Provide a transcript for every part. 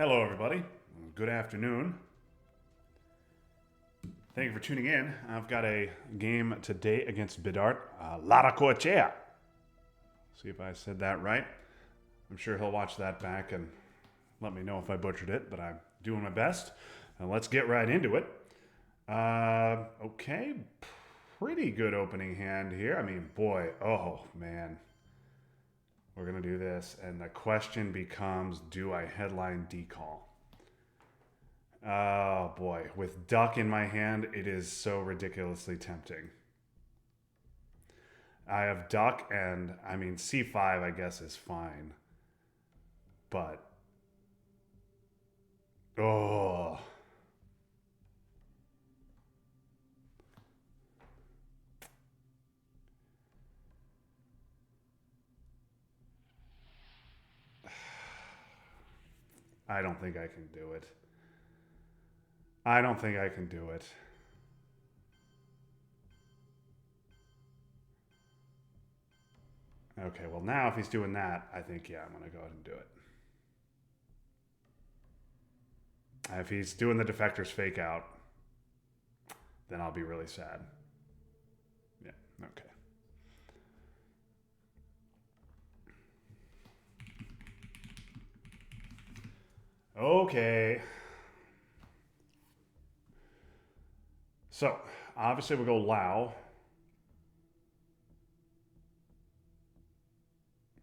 Hello, everybody. Good afternoon. Thank you for tuning in. I've got a game today against Bidart, Larrakoetxea. See if I said that right. I'm sure he'll watch that back and let me know if I butchered it, but I'm doing my best. Let's get right into it. Okay, pretty good opening hand here. I mean, boy, oh man. We're going to do this, and the question becomes, do I headline decall? Oh boy, with duck in my hand, it is so ridiculously tempting. I have duck, and I mean, c5, I guess, is fine. But, oh. I don't think I can do it. I don't think I can do it. Okay, well now if he's doing that, I think, yeah, I'm going to go ahead and do it. If he's doing the defector's fake out, then I'll be really sad. Yeah, okay. Okay. So, obviously we'll go Lao.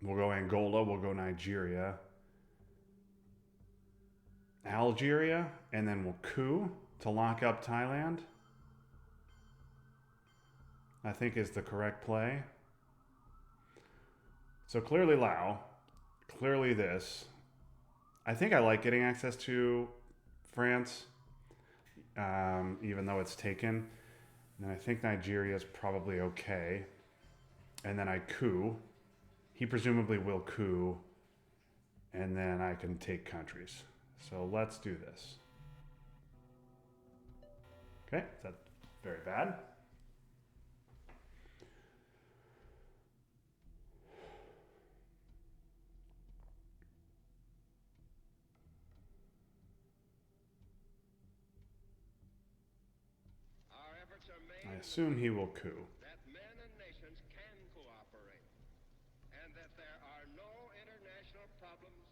We'll go Angola, we'll go Nigeria. Algeria, and then we'll coup to lock up Thailand. I think is the correct play. So clearly Lao, clearly this. I think I like getting access to France, even though it's taken. And I think Nigeria is probably okay. And then I coup. He presumably will coup. And then I can take countries. So let's do this. Okay, that's very bad. I assume he will coup. That men and nations can cooperate, and that there are no international problems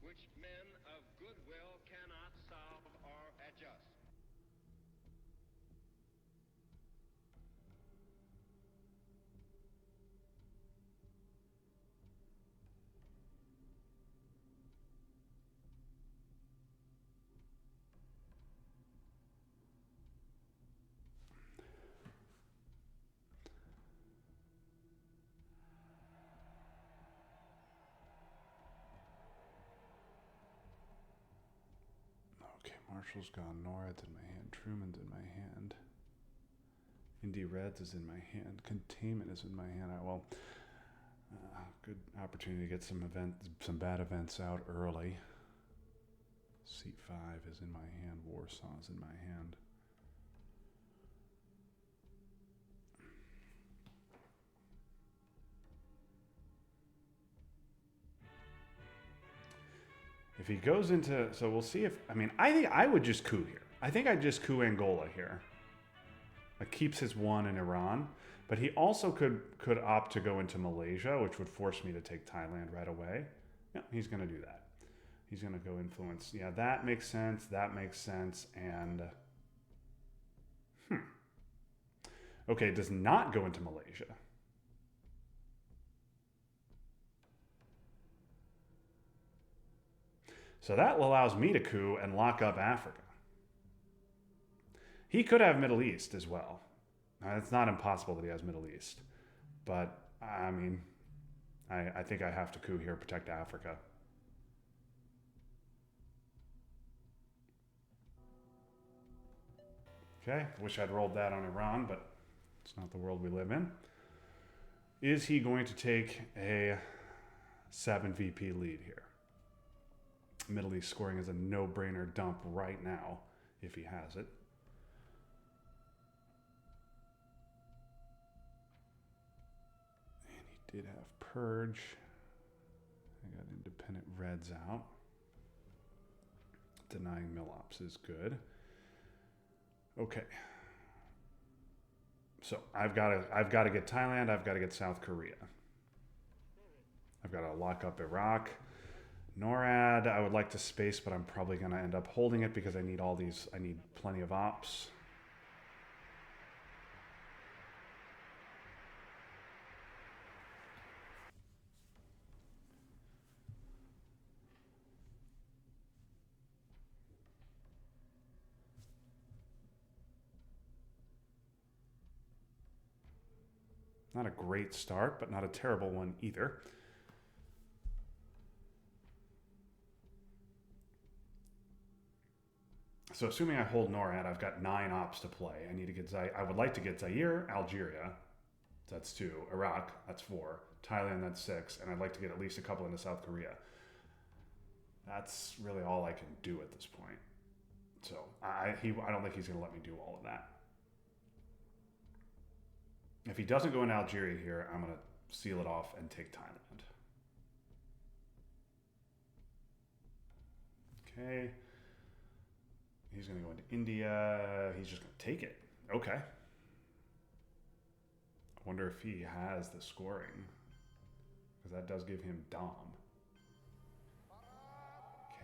which men of goodwill cannot solve or adjust. Okay, Marshall's gone. Norad's in my hand. Truman's in my hand. Indy Reds is in my hand. Containment is in my hand. Good opportunity to get some bad events out early. Seat 5 is in my hand. Warsaw is in my hand. If he goes into, so we'll see if, I mean, I think I would just coup here. I think I'd just coup Angola here. It keeps his one in Iran, but he also could opt to go into Malaysia, which would force me to take Thailand right away. Yeah, he's going to do that. He's going to go influence. Yeah, that makes sense. That makes sense. And, okay, it does not go into Malaysia. So that allows me to coup and lock up Africa. He could have Middle East as well. It's not impossible that he has Middle East. But, I mean, I think I have to coup here, protect Africa. Okay, wish I'd rolled that on Iran, but it's not the world we live in. Is he going to take a 7 VP lead here? Middle East scoring is a no-brainer dump right now, if he has it. And he did have Purge. I got independent Reds out. denying mill-ops is good. Okay. So I've got to get Thailand. I've got to get South Korea. I've got to lock up Iraq. NORAD, I would like to space, but I'm probably going to end up holding it because I need all these. I need plenty of ops. Not a great start, but not a terrible one either. So assuming I hold NORAD, I've got 9 ops to play. I need to get I would like to get Zaire, Algeria. That's 2. Iraq, that's 4. Thailand, that's 6. And I'd like to get at least a couple into South Korea. That's really all I can do at this point. So I don't think he's going to let me do all of that. If he doesn't go into Algeria here, I'm going to seal it off and take Thailand. Okay. He's going to go into India. He's just going to take it. Okay. I wonder if he has the scoring. Because that does give him Dom.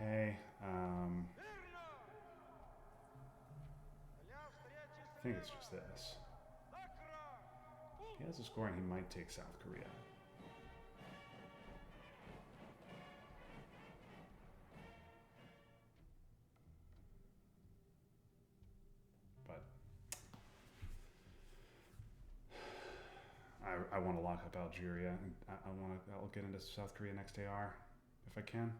Okay. I think it's just this. If he has the scoring, he might take South Korea. But I want to lock up Algeria. I'll get into South Korea next AR if I can.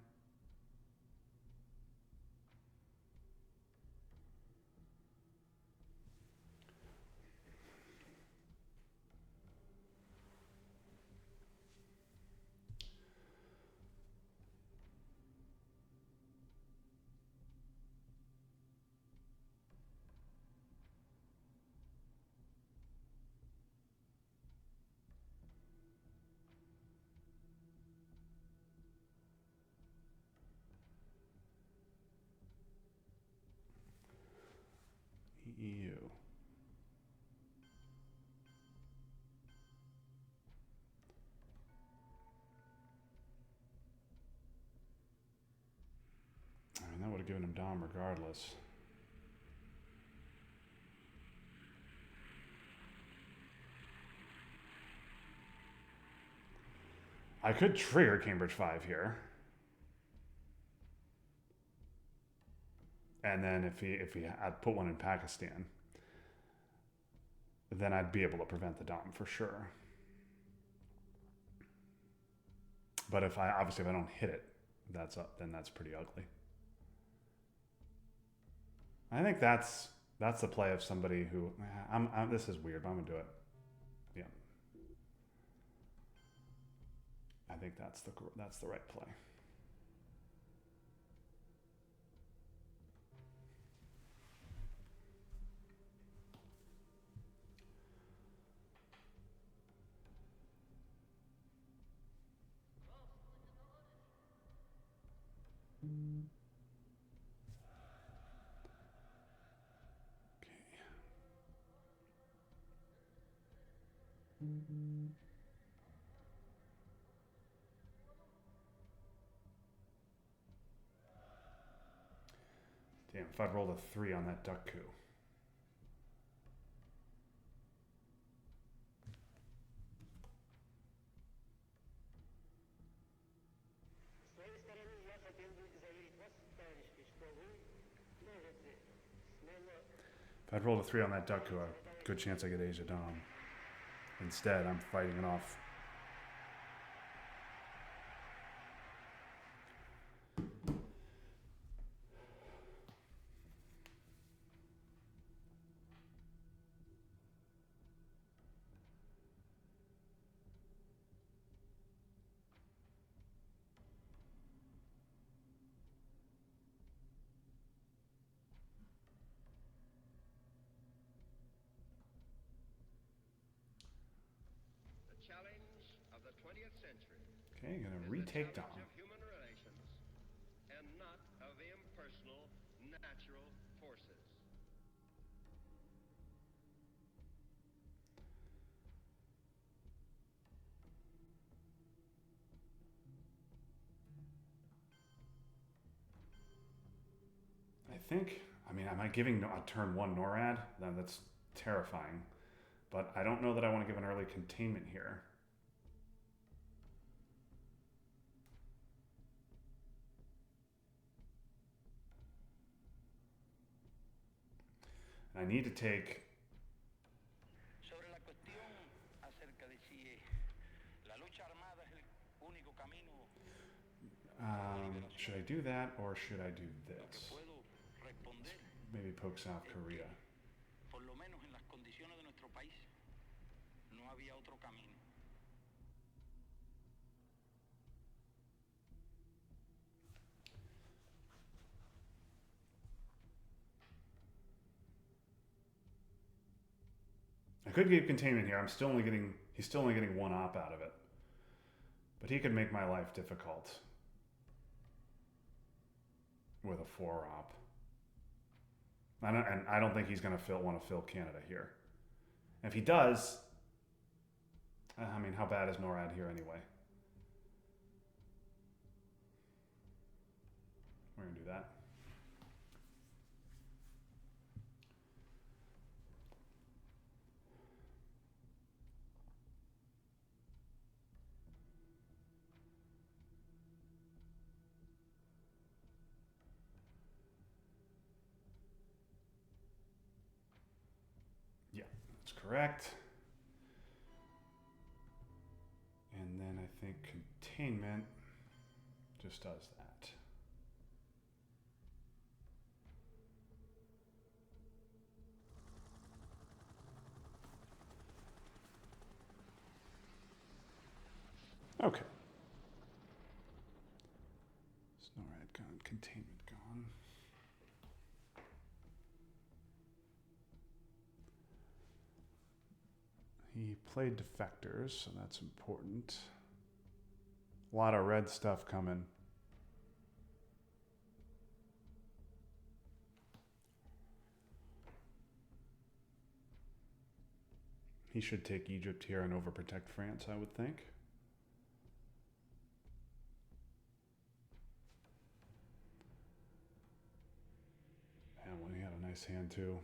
EU. I mean, that would have given him Dom regardless. I could trigger Cambridge 5 here. And then if he I'd put one in Pakistan, then I'd be able to prevent the Dom for sure. But if I don't hit it, then that's pretty ugly. I think that's the play of somebody who this is weird, but I'm gonna do it. Yeah. I think that's the right play. Damn, if I'd rolled a 3 on that duck coup. If I'd rolled a 3 on that duck coup, a good chance I get Asia Dom. Instead, I'm fighting it off. Okay, gonna retake Dom. Of human relations and not of impersonal think, I mean, am I giving a turn 1 NORAD? Then that's terrifying. But I don't know that I want to give an early containment here. I need to take... Sobre la cuestión acerca de si la lucha armada es el único camino. should I do that or should I do this? Puedo responder, Maybe poke South Korea. por lo menos en las condiciones de nuestro país, no había otro camino. I could give containment here. He's still only getting 1 op out of it. But he could make my life difficult with a 4 op. And I don't think he's going to want to fill Canada here. And if he does, I mean, how bad is NORAD here anyway? We're going to do that. Yeah, that's correct. And then I think containment just does that. Okay. NORAD gone, containment gone. He played defectors, so that's important. A lot of red stuff coming. He should take Egypt here and overprotect France, I would think. And well, he had a nice hand too.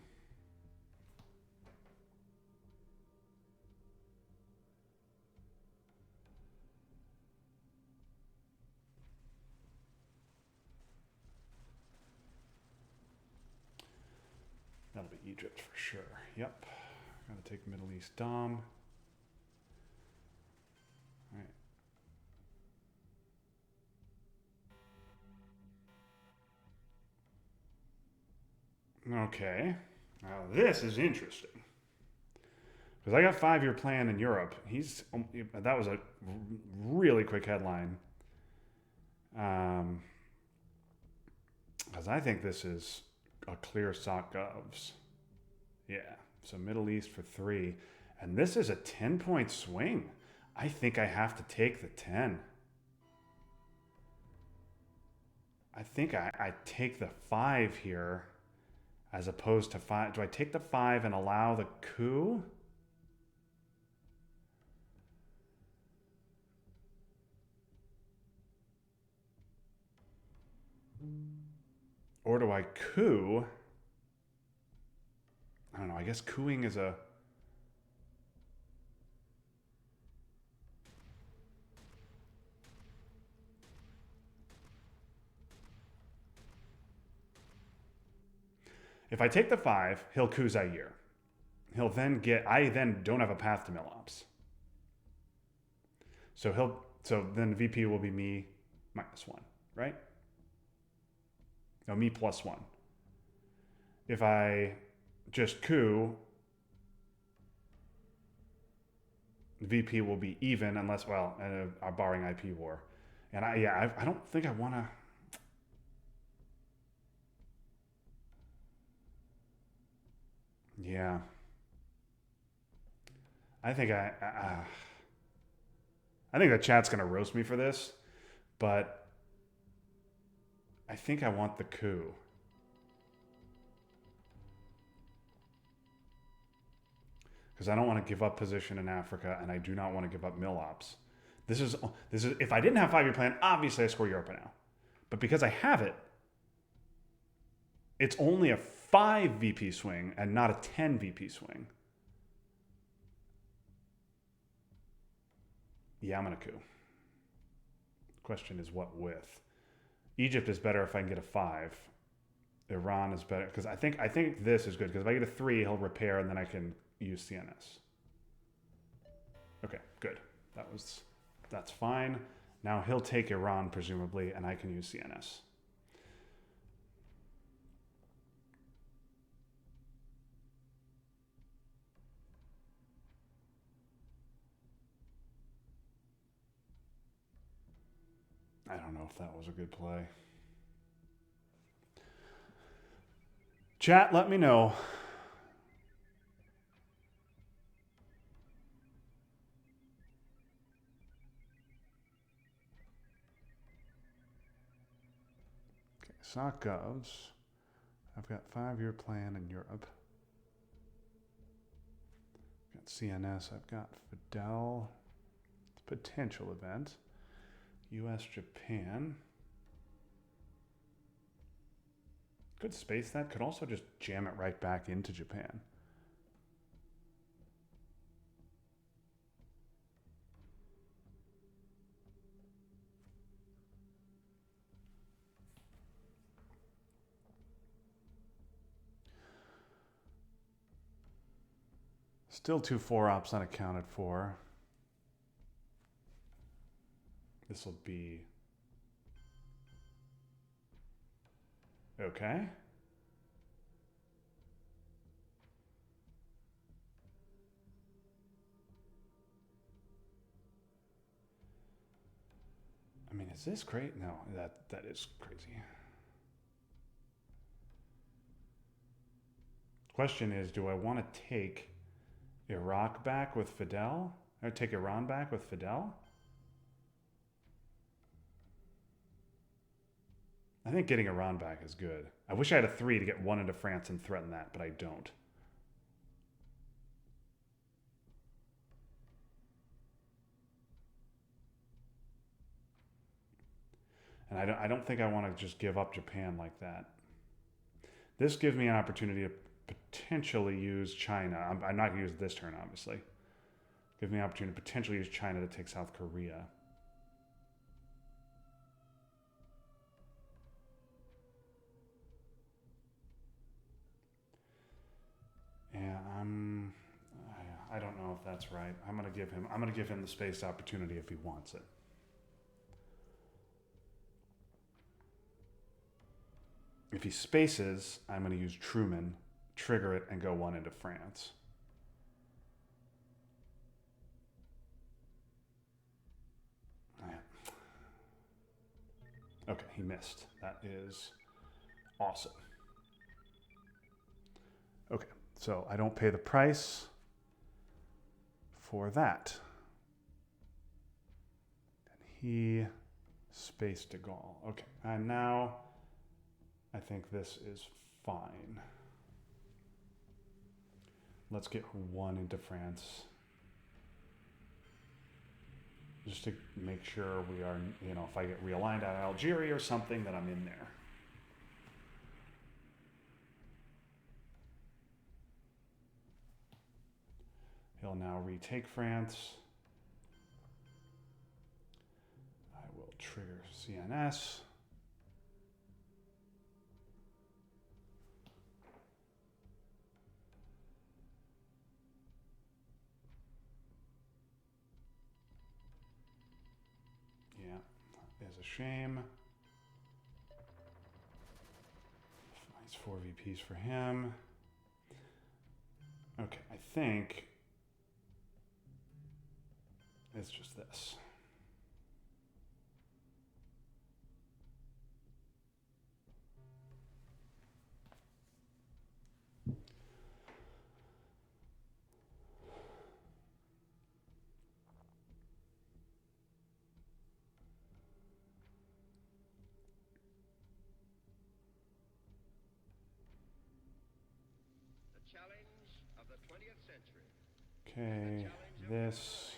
That'll be Egypt for sure. Yep. Gotta take Middle East Dom. Alright. Okay. Now this is interesting. Because I got 5-year plan in Europe. That was a really quick headline. Because I think this is a clear sock govs. Yeah. So Middle East for 3. And this is a 10-point swing. I think I have to take the 10. I think I take the 5 here as opposed to 5. Do I take the 5 and allow the coup? Or do I coup? I don't know. I guess cooing is a... If I take the 5, he'll coup Zaire. He'll then get... I then don't have a path to Milops. So then VP will be me -1, right? No, me +1. If I just coup, VP will be even unless, well, barring IP war. And I don't think I want to. Yeah. I think I think the chat's going to roast me for this, but I think I want the coup. Because I don't want to give up position in Africa, and I do not want to give up Milops. This is if I didn't have 5-year plan, obviously I score Europe now. But because I have it, It's only a 5 VP swing and not a 10 VP swing. Yamanaku. Question is what with? Egypt is better if I can get a 5. Iran is better because I think this is good because if I get a 3, he'll repair and then I can use CNS. Okay, good. That's fine. Now he'll take Iran presumably, and I can use CNS. I don't know if that was a good play. Chat, let me know. Okay, sock govs. I've got 5-year plan in Europe. I've got CNS. I've got Fidel. Potential event. US, Japan. Could space that. Could also just jam it right back into Japan. Still 2 4-ops unaccounted for. This will be okay. I mean, is this great? No, that is crazy. Question is, do I want to take Iraq back with Fidel? Or take Iran back with Fidel? I think getting Iran back is good. I wish I had a 3 to get 1 into France and threaten that, but I don't. And I don't think I want to just give up Japan like that. This gives me an opportunity to potentially use China. I'm not going to use it this turn, obviously. Give me an opportunity to potentially use China to take South Korea. Yeah, I don't know if that's right. I'm gonna give him the space opportunity if he wants it. If he spaces, I'm gonna use Truman, trigger it, and go 1 into France. Okay, he missed. That is awesome. Okay, so I don't pay the price for that. And he spaced de Gaulle. Okay, and now I think this is fine. Let's get 1 into France. Just to make sure we are, if I get realigned out of Algeria or something, that I'm in there. He'll now retake France. I will trigger CNS. Yeah, that is a shame. Nice 4 VPs for him. Okay, I think it's just this. The challenge of the 20th century. Okay, this,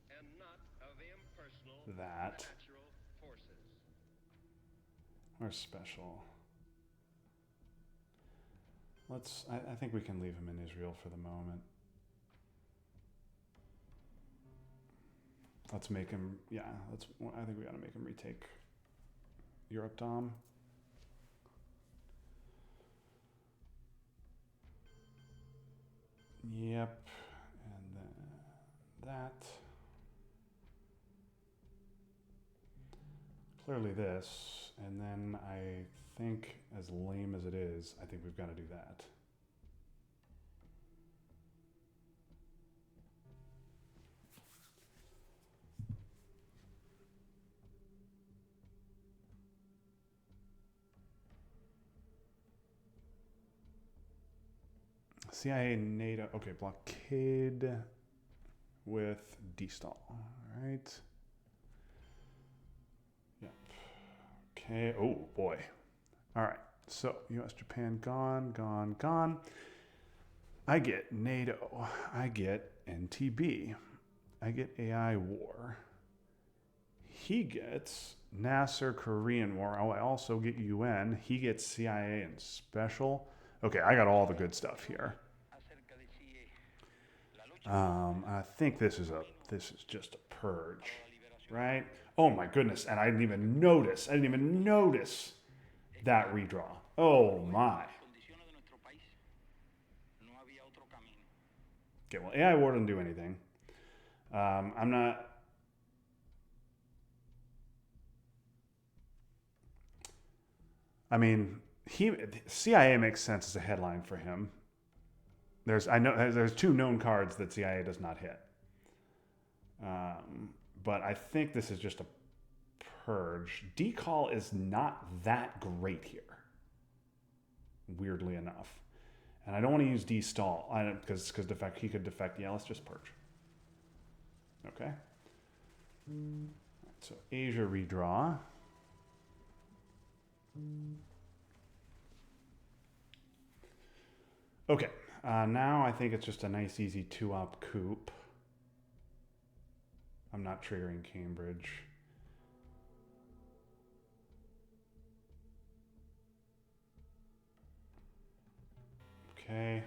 And not of impersonal that, natural forces. or special. I think we can leave him in Israel for the moment. Let's make him, I think we gotta make him retake Europe Dom. Yep, and then that. Clearly this, and then I think, as lame as it is, I think we've got to do that. CIA, NATO, okay, blockade with D-stall, all right. Yep, okay, oh boy. All right, so US, Japan, gone, gone, gone. I get NATO, I get NTB, I get AI war. He gets Nasser Korean War. Oh, I also get UN. He gets CIA and special. Okay, I got all the good stuff here. I think this is just a purge, right? Oh my goodness, and I didn't even notice that redraw. Oh my. Okay, well, AI war doesn't do anything. I'm not. I mean, CIA makes sense as a headline for him. There's two known cards that CIA does not hit. But I think this is just a purge. Decall is not that great here, weirdly enough. And I don't want to use D-stall because he could defect. Yeah, let's just purge. Okay. So Asia redraw. Okay. Now I think it's just a nice, easy 2-op coup. I'm not triggering Cambridge. Okay.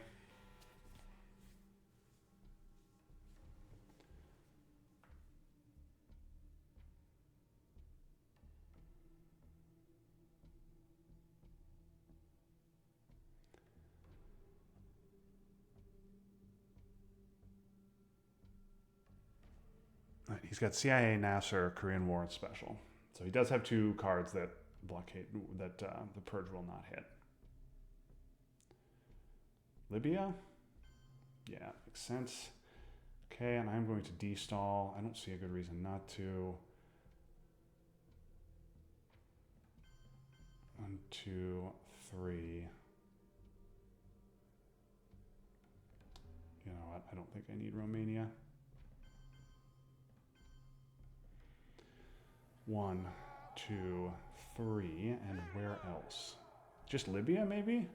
He's got CIA, Nasser, Korean War, and Special. So he does have two cards that blockade that the purge will not hit. Libya? Yeah, makes sense. Okay, and I'm going to de-stall. I don't see a good reason not to. 1, 2, 3. You know what? I don't think I need Romania. 1, 2, 3, and where else? Just Libya, maybe?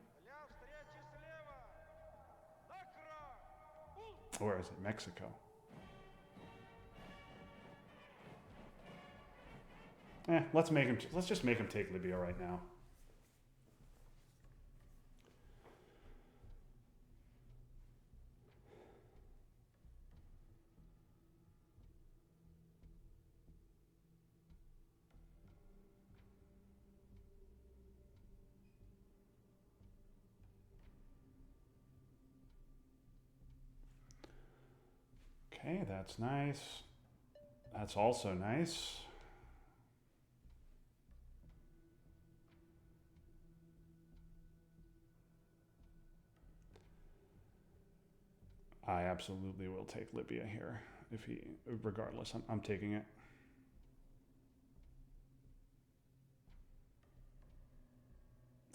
Or is it Mexico? Let's just make him take Libya right now. Okay, that's nice. That's also nice. I absolutely will take Libya here. Regardless, I'm taking it.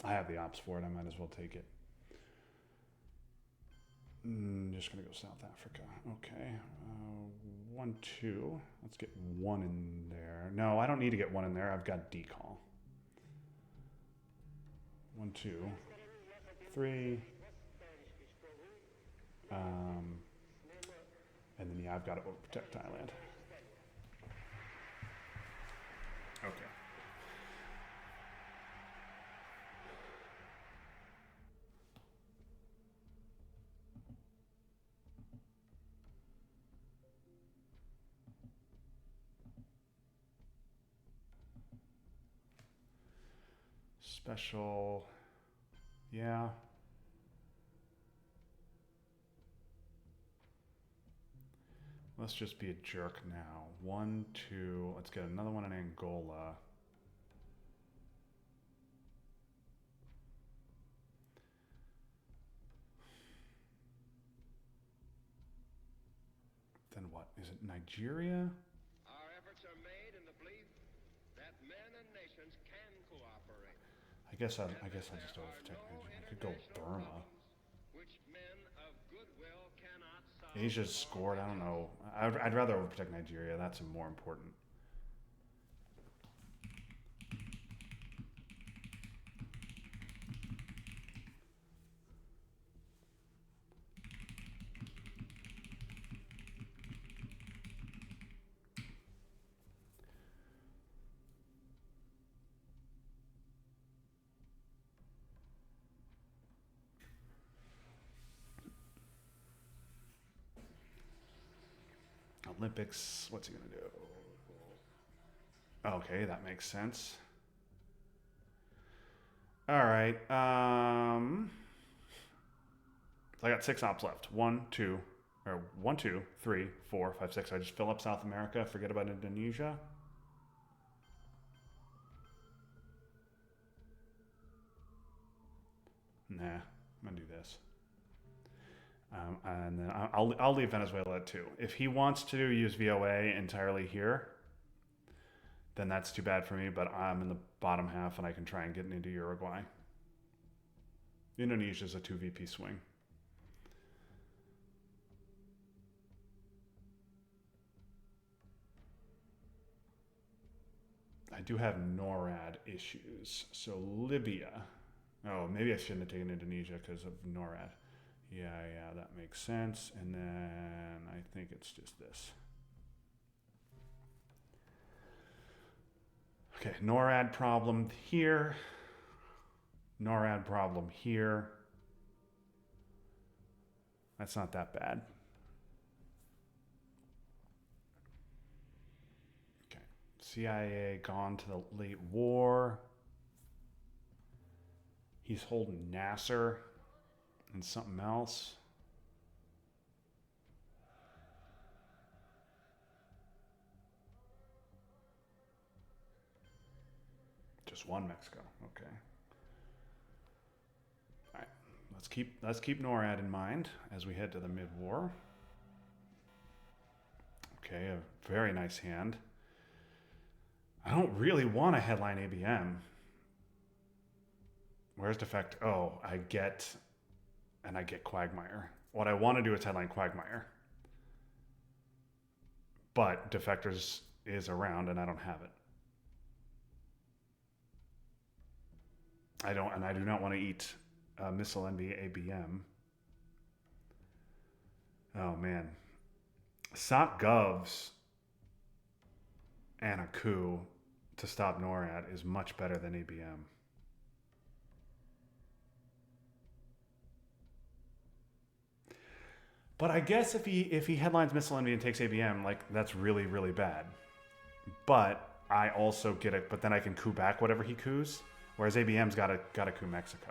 I have the ops for it. I might as well take it. Just gonna go South Africa. Okay. 1, 2. Let's get 1 in there. No, I don't need to get 1 in there. I've got decall. 1, 2, 3. And then I've got to protect Thailand. Okay. Special. Yeah. Let's just be a jerk now. 1, 2. Let's get another one in Angola. Then what? Is it Nigeria? Our efforts are made in the belief that men and nations can cooperate. I guess I just overprotect Nigeria. I could go Burma. Which men of goodwill cannot solve. Asia's scored. I don't know. I'd rather overprotect Nigeria. That's more important. Olympics. What's he gonna do? Okay, that makes sense. All right. I got 6 ops left. 1, 2, or 1, 2, 3, 4, 5, 6. I just fill up South America. Forget about Indonesia. Nah, I'm gonna do this. And then I'll leave Venezuela at 2. If he wants to use VOA entirely here, then that's too bad for me. But I'm in the bottom half, and I can try and get into Uruguay. Indonesia's a 2 VP swing. I do have NORAD issues. So Libya. Oh, maybe I shouldn't have taken Indonesia because of NORAD. Yeah, that makes sense. And then I think it's just this. Okay, NORAD problem here. NORAD problem here. That's not that bad. Okay, CIA gone to the late war. He's holding Nasser and something else. Just one Mexico. Okay. All right. Let's keep NORAD in mind as we head to the mid-war. Okay, a very nice hand. I don't really want a headline ABM. Where's defect? Oh, I get Quagmire. What I want to do is headline Quagmire. But Defectors is around and I don't have it. I do not want to eat Missile Envy ABM. Oh man. SOC Govs and a coup to stop NORAD is much better than ABM. But I guess if he headlines Missile Envy and takes ABM, like that's really, really bad. But I also get it, but then I can coup back whatever he coups. Whereas ABM's got a coup Mexico.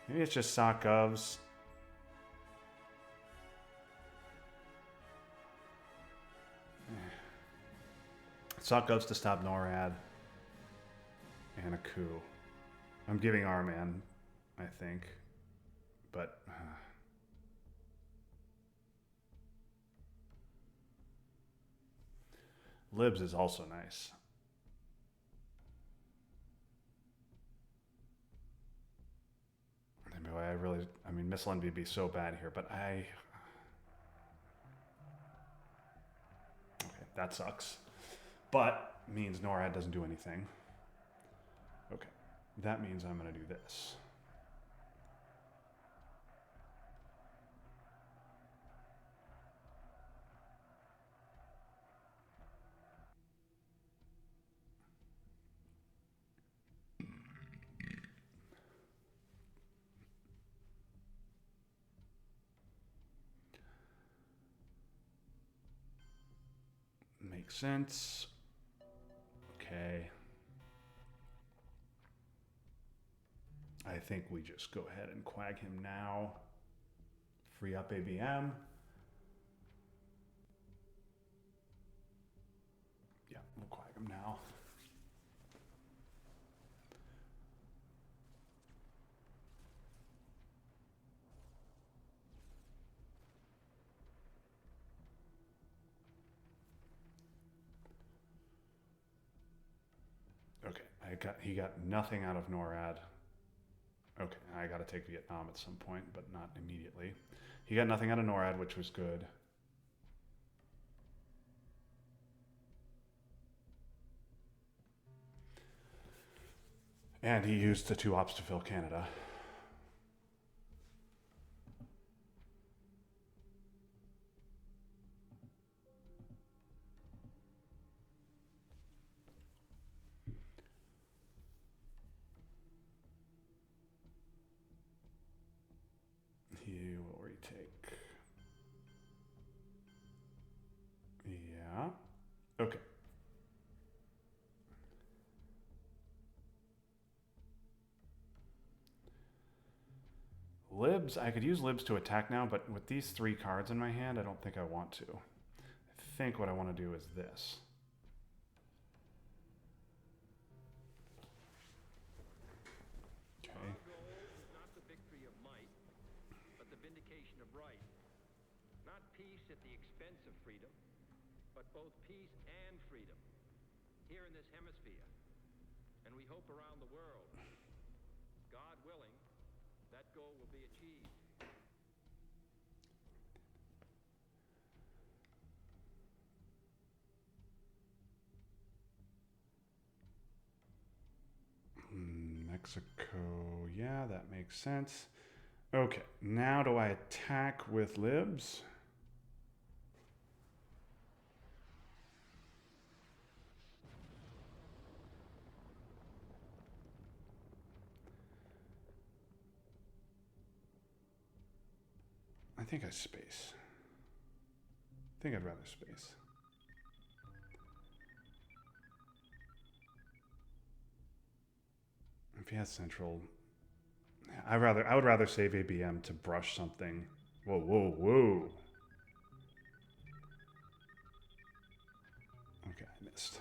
Maybe it's just SOC Govs. SOC Govs to stop NORAD. And a coup. I'm giving R-Man, I think. But... Libs is also nice. I mean, Missile Envy would be so bad here, but okay, that sucks. But means NORAD doesn't do anything. Okay, that means I'm going to do this. Makes sense. Okay. I think we just go ahead and quag him now. Free up ABM. Yeah, we'll quag him now. Okay, he got nothing out of NORAD. Okay, I got to take Vietnam at some point, but not immediately. He got nothing out of NORAD, which was good. And he used the 2 ops to fill Canada. He will retake. Yeah. Okay. Libs, I could use Libs to attack now, but with these 3 cards in my hand, I don't think I want to. I think what I want to do is this. Okay. Our goal is not the victory of might, but the vindication of right. Not peace at the expense of freedom, but both peace and freedom here in this hemisphere, and we hope around the world. God willing, that goal will be achieved. Mexico, yeah, that makes sense. Okay, now do I attack with Libs? I think I space. I think I'd rather space. If he has central, I would rather save ABM to brush something. Whoa, whoa, whoa. Okay, I missed.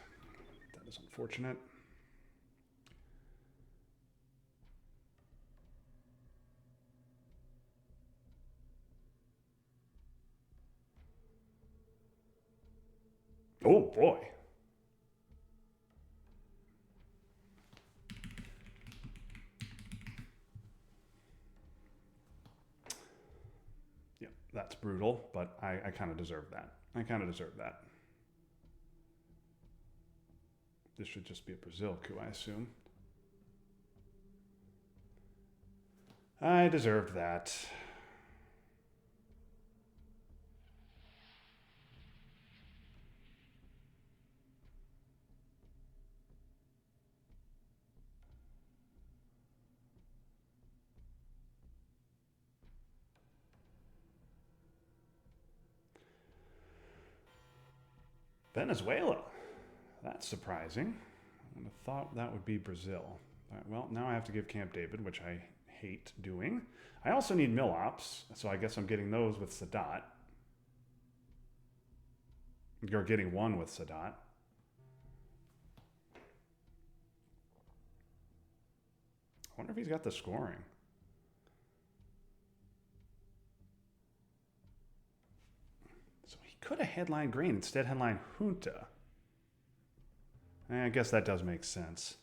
That is unfortunate. Oh boy. Yeah, that's brutal, but I kind of deserve that. I kind of deserve that. This should just be a Brazil coup, I assume. I deserved that. Venezuela. That's surprising. I would have thought that would be Brazil. Well, now I have to give Camp David, which I hate doing. I also need mill ops, so I guess I'm getting those with Sadat. You're getting one with Sadat. I wonder if he's got the scoring. So he could have headlined Green, instead headlined Junta. I guess that does make sense.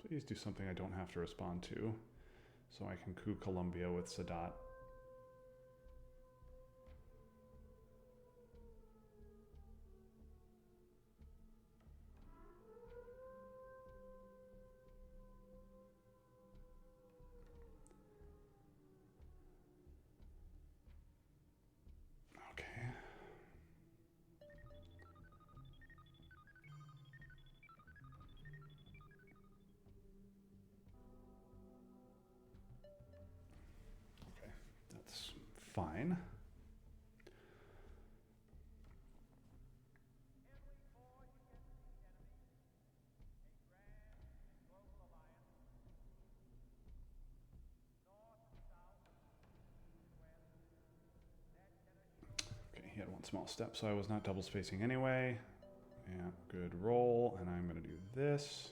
Please do something I don't have to respond to, so I can coup Colombia with Sadat. fine. Okay, he had one small step, so I was not double spacing anyway. Yeah, good roll, and I'm going to do this.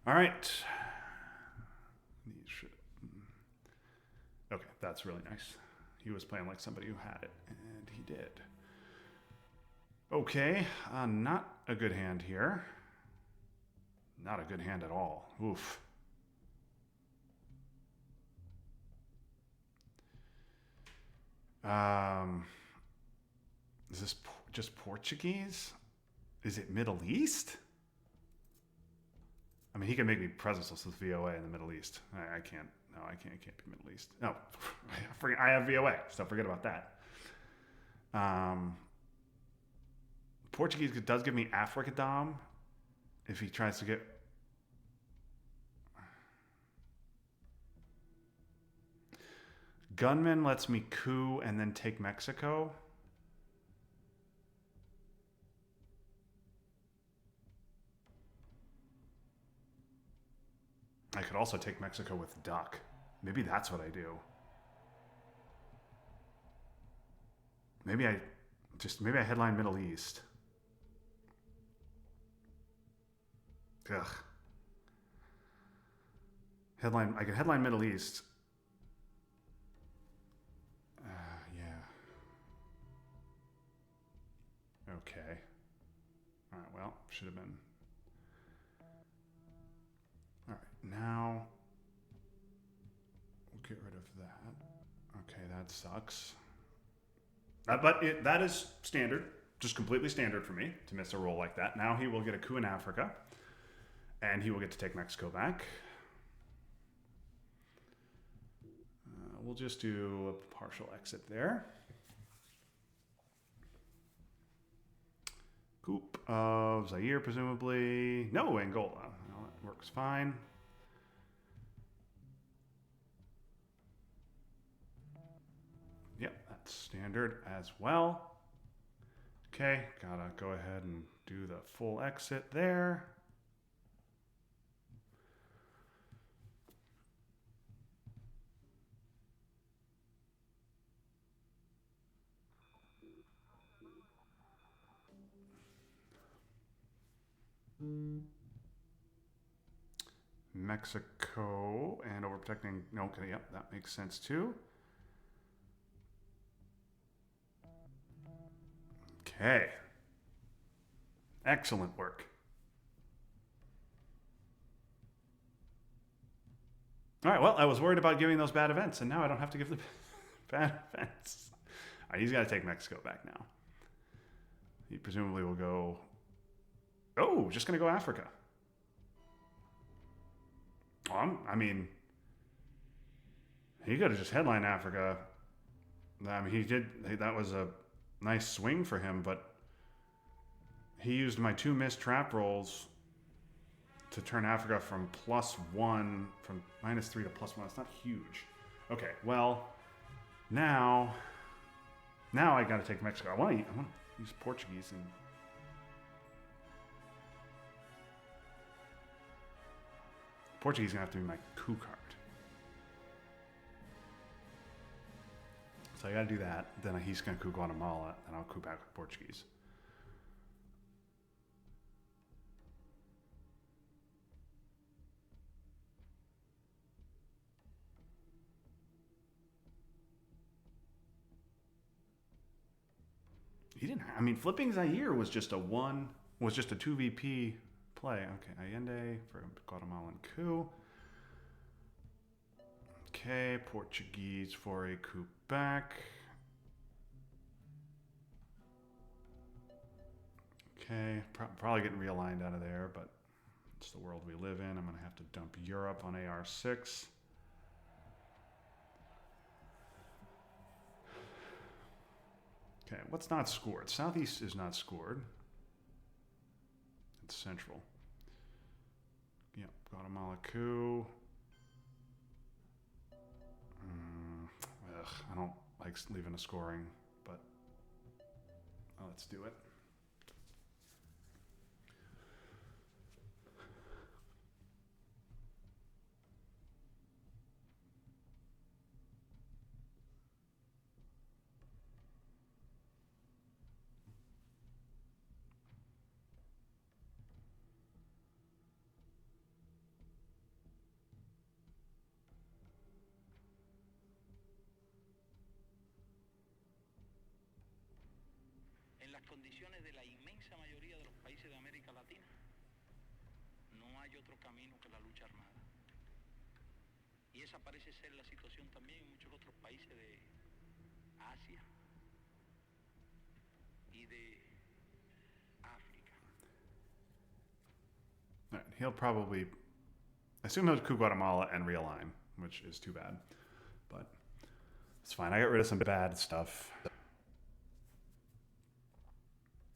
All right. Okay, that's really nice. He was playing like somebody who had it, and he did. Okay, not a good hand here. Not a good hand at all. Oof. Is this just Portuguese? Is it Middle East? I mean, he can make me presenceless with VOA in the Middle East. I can't. No, I can't. It can't be Middle East. No, I have VOA, so forget about that. Portuguese does give me Africa Dom if he tries to get. Gunman lets me coup and then take Mexico. I could also take Mexico with duck. Maybe that's what I do. Maybe I headline Middle East. Ugh. I could headline Middle East. Yeah. Okay. All right, well, should have been. All right, now we'll get rid of that. Okay, that sucks. That is standard, just completely standard for me to miss a roll like that. Now he will get a coup in Africa, and he will get to take Mexico back. We'll just do a partial exit there. Coup of Zaire, presumably. No, Angola. Well, that works fine. Yep, that's standard as well. Okay, gotta go ahead and do the full exit there. Mexico and overprotecting. Okay, yep, that makes sense too. Okay. Excellent work. All right, well, I was worried about giving those bad events, and now I don't have to give the bad events. All right, he's got to take Mexico back now. He presumably will go. Oh, just going to go Africa. I mean, he could have just headlined Africa. I mean, he did. That was a nice swing for him, but he used my 2 missed trap rolls to turn Africa from +1, from -3 to +1. It's not huge. Okay, well, now I got to take Mexico. I want to use Portuguese and. Portuguese is going to have to be my coup card. So I got to do that. Then he's going to coup Guatemala, and I'll coup back with Portuguese. He didn't. I mean, flipping Zaire was just a 2 VP play. Okay, Allende for Guatemalan coup. Okay, Portuguese for a coup back. Okay, probably getting realigned out of there, but it's the world we live in. I'm going to have to dump Europe on AR6. Okay, what's not scored? Southeast is not scored. It's Central. Yeah, Guatemala coup. I don't like leaving a scoring, but let's do it. En las condiciones de la inmensa mayoría de los países de América Latina, no hay otro camino que la lucha armada. Y esa parece ser la situación también en muchos otros países de Asia y de África. All right, he'll probably, I assume he'll coup Guatemala and realign, which is too bad, but it's fine. I got rid of some bad stuff.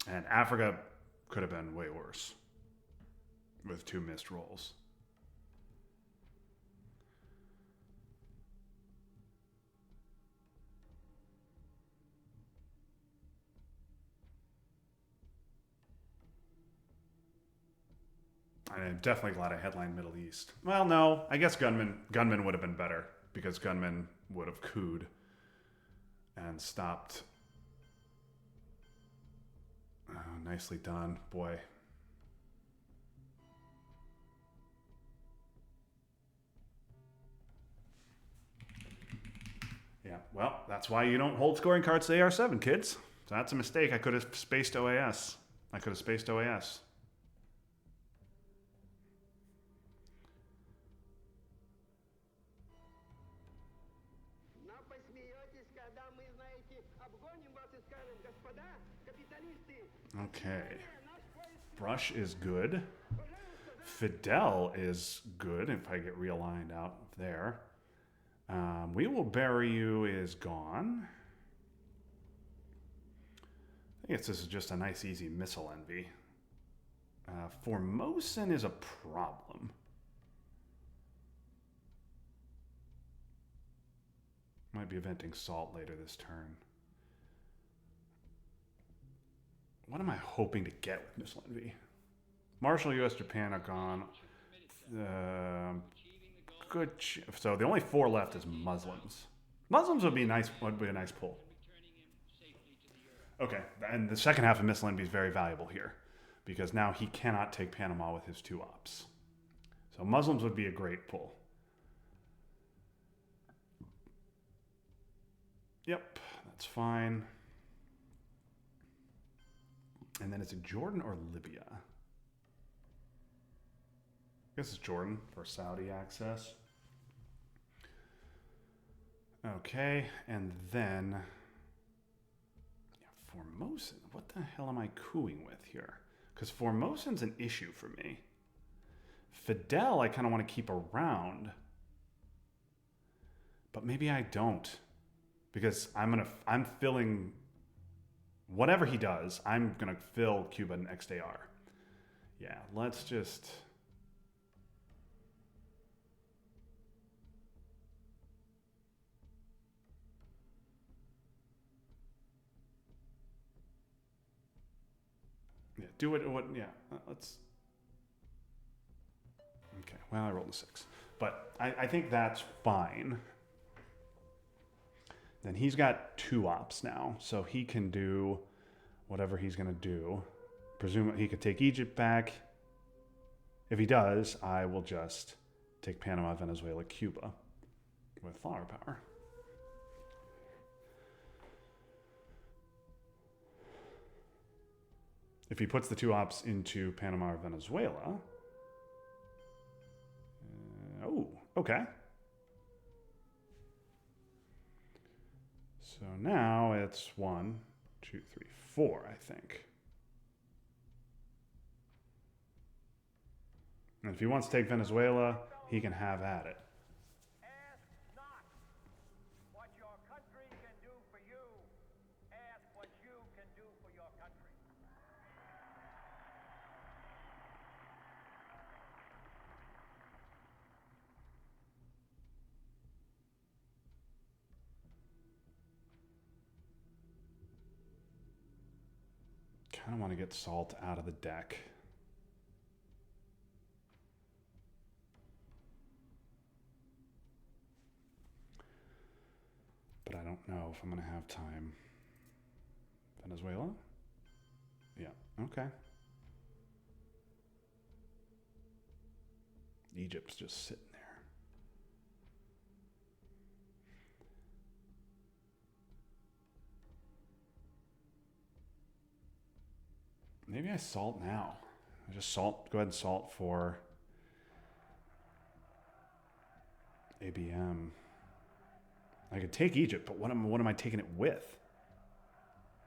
And Africa could have been way worse with 2 missed rolls. I'm definitely glad I headlined Middle East. Well, no, I guess Gunman would have been better because Gunman would have cooed and stopped. Oh, nicely done, boy. Yeah, well, that's why you don't hold scoring cards to AR7, kids. So that's a mistake. I could have spaced OAS. Okay. Brush is good. Fidel is good if I get realigned out there. We Will Bury You is gone. I guess this is just a nice, easy missile envy. Formosan is a problem. Might be eventing Salt later this turn. What am I hoping to get with missile envy? Marshall, U.S., Japan are gone. Good. So the only 4 left is Muslims. Muslims would be nice. Would be a nice pull. Okay, and the second half of missile envy is very valuable here because now he cannot take Panama with his 2 ops. So Muslims would be a great pull. Yep, that's fine. And then is it Jordan or Libya? I guess it's Jordan for Saudi access. Okay, and then Formosan. What the hell am I cooing with here? Because Formosan's an issue for me. Fidel, I kind of want to keep around, but maybe I don't, because I'm filling whatever he does. I'm gonna fill Cuba next AR. Yeah, let's just. Yeah, do it. What? Yeah, let's. Okay, well, I rolled a 6. But I think that's fine. Then he's got 2 ops now, so he can do whatever he's going to do. Presumably he could take Egypt back. If he does, I will just take Panama, Venezuela, Cuba with flower power. If he puts the 2 ops into Panama or Venezuela... oh, okay. So now it's 1, 2, 3, 4, I think. And if he wants to take Venezuela, he can have at it. Ask not what your country can do for you. Ask what you can do for your country. Kind of want to get Salt out of the deck. But I don't know if I'm going to have time. Venezuela? Yeah, okay. Egypt's just sitting there. Maybe I salt now. I just salt, go ahead and salt for ABM. I could take Egypt, but what am I taking it with?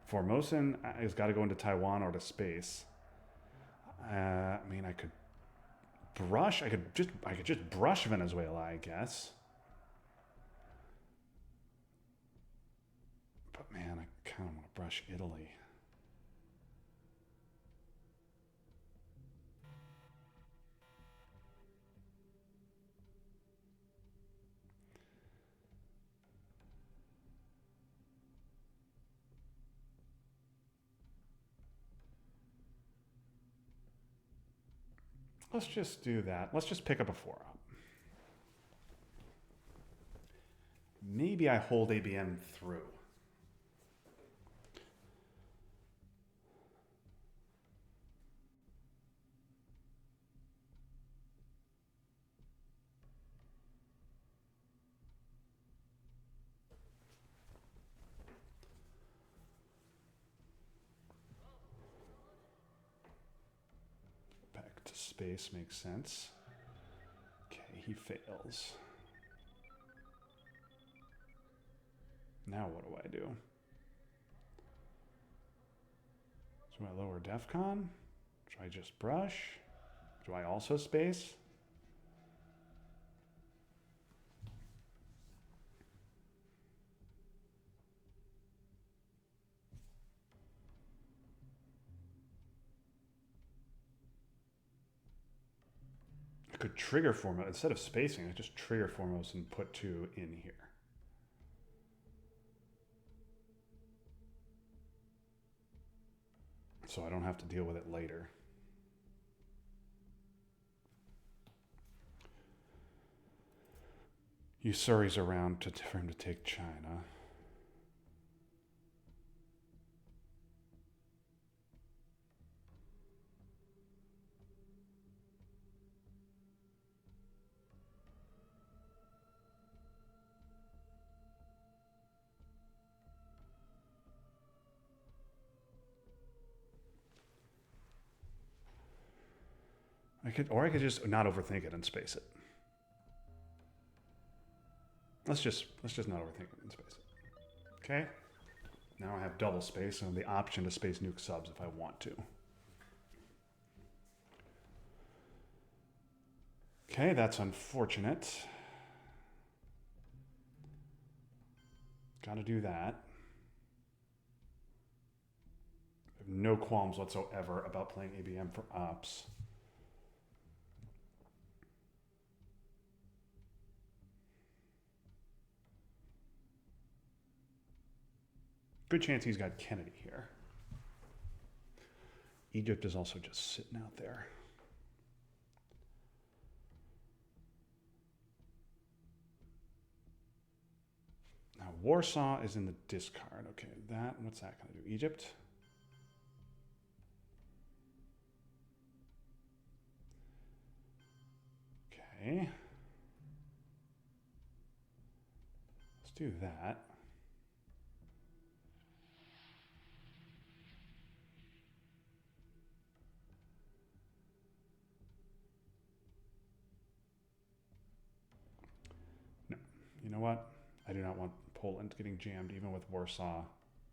Formosan has got to go into Taiwan or to space. I mean, I could brush. I could just brush Venezuela, I guess. But man, I kind of want to brush Italy. Let's just do that. Let's just pick up a 4-up. Maybe I hold ABM through. Back to space makes sense. Okay, he fails. Now what do I do? Do I lower DEFCON? Do I just brush? Do I also space? I could trigger Foremost. Instead of spacing, I just trigger Foremost and put 2 in here. So I don't have to deal with it later. Usuri's around for him to take China. I could just not overthink it and space it. Let's just not overthink it and space it. Okay? Now I have double space and the option to space nuke subs if I want to. Okay, that's unfortunate. Gotta do that. I have no qualms whatsoever about playing ABM for ops. Good chance he's got Kennedy here. Egypt is also just sitting out there. Now Warsaw is in the discard. Okay, what's that going to do? Egypt? Okay. Let's do that. No. You know what? I do not want Poland getting jammed even with Warsaw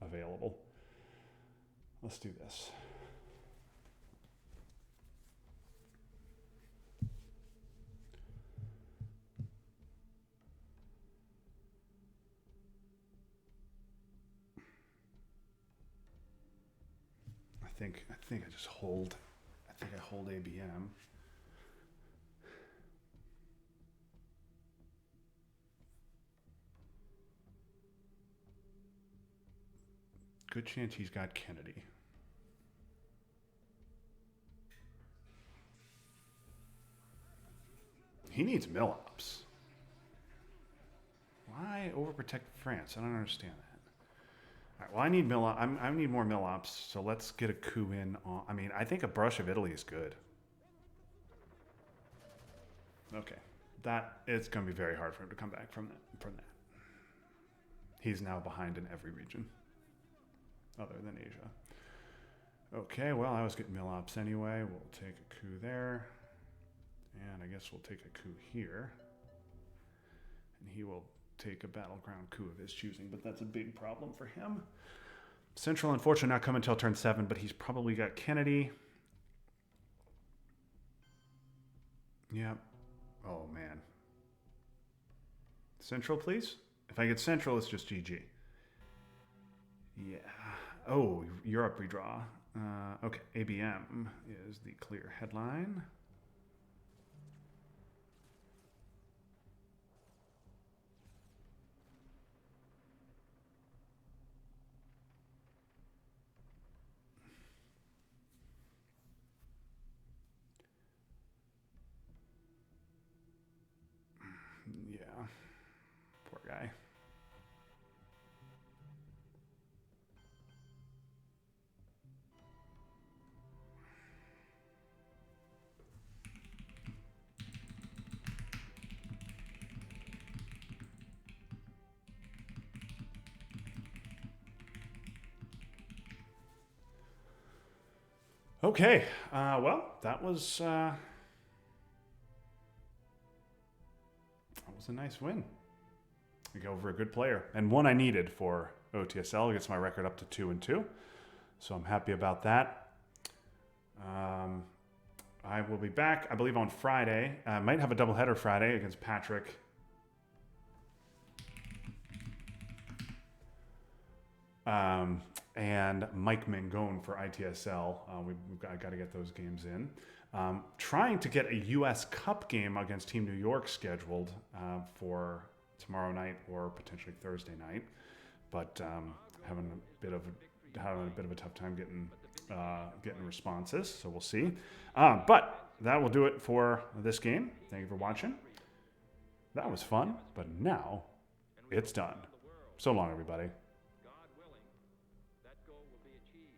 available. Let's do this. I think I just hold. I think I hold ABM. Good chance he's got Kennedy. He needs mill-ops. Why overprotect France? I don't understand that. All right, well, I need I need more mill-ops, so let's get a coup in. I mean, I think a brush of Italy is good. Okay, it's going to be very hard for him to come back from that. He's now behind in every region, other than Asia. Okay, well, I was getting mill-ops anyway. We'll take a coup there, and I guess we'll take a coup here, and he will take a battleground coup of his choosing, but that's a big problem for him. Central, unfortunately, not coming until turn 7, but he's probably got Kennedy. Yep. Oh, man. Central, please? If I get Central, it's just GG. Yeah. Oh, Europe redraw. Okay, ABM is the clear headline. Yeah. Poor guy. Okay. Well, that was a nice win. I go over a good player, and one I needed for OTSL. It gets my record up to 2-2, so I'm happy about that. I will be back, I believe, on Friday. I might have a doubleheader Friday against Patrick. And Mike Mangone for ITSL. I got to get those games in. Trying to get a U.S. Cup game against Team New York scheduled for tomorrow night or potentially Thursday night, but having a bit of a tough time getting responses. So we'll see. But that will do it for this game. Thank you for watching. That was fun, but now it's done. So long, everybody. God willing, that goal will be achieved.